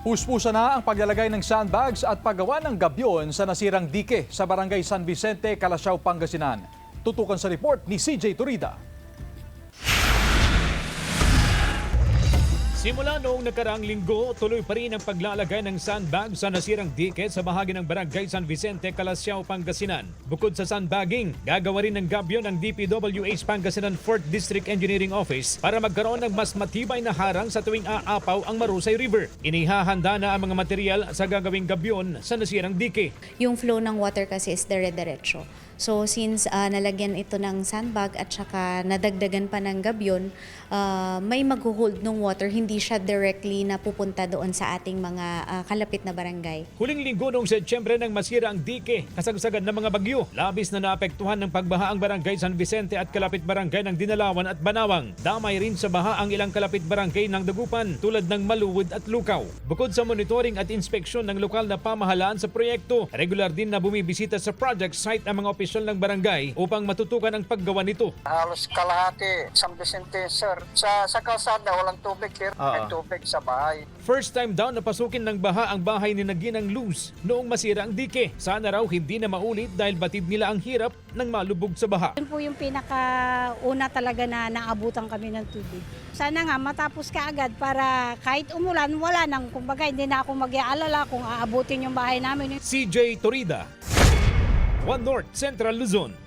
Puspusa na ang paglalagay ng sandbags at paggawa ng gabyon sa nasirang dike sa barangay San Vicente, Calasiao, Pangasinan. Tutukan sa report ni CJ Turida. Simula noong nakaraang linggo, tuloy pa rin ang paglalagay ng sandbag sa nasirang dike sa bahagi ng barangay San Vicente, Calasiao, Pangasinan. Bukod sa sandbagging, gagawa rin ng gabyon ng DPWH Pangasinan 4th District Engineering Office para magkaroon ng mas matibay na harang sa tuwing aapaw ang Marusay River. Inihahanda na ang mga material sa gagawing gabyon sa nasirang dike. Yung flow ng water kasi is dire-diretso. So since nalagyan ito ng sandbag at saka nadagdagan pa ng gabyon, may mag-hold ng water, hindi siya directly na pupunta doon sa ating mga kalapit na barangay. Huling linggo noong Setyembre nang masira ang dike, kasagsagan ng mga bagyo. Labis na naapektuhan ng pagbaha ang barangay San Vicente at kalapit barangay ng Dinalawan at Banawang. Damay rin sa baha ang ilang kalapit barangay ng Dagupan tulad ng Maluwod at Lukaw. Bukod sa monitoring at inspeksyon ng lokal na pamahalaan sa proyekto, regular din na bumibisita sa project site ang mga opisyal ng barangay upang matutukan ang paggawa nito. Halos kalahati, San Vicente, sir. Sa kalsada, walang tubig, sir. May tubig sa bahay. First time daw napasukin ng baha ang bahay ni Naginang Luz noong masira ang dike. Sana raw hindi na maulit dahil batid nila ang hirap ng malubog sa baha. Yun po yung pinakauna talaga na naabutan kami ng tubig. Sana nga matapos ka agad para kahit umulan, wala nang, kumbaga hindi na ako mag-aalala kung aabutin yung bahay namin. CJ Torida, One North Central Luzon.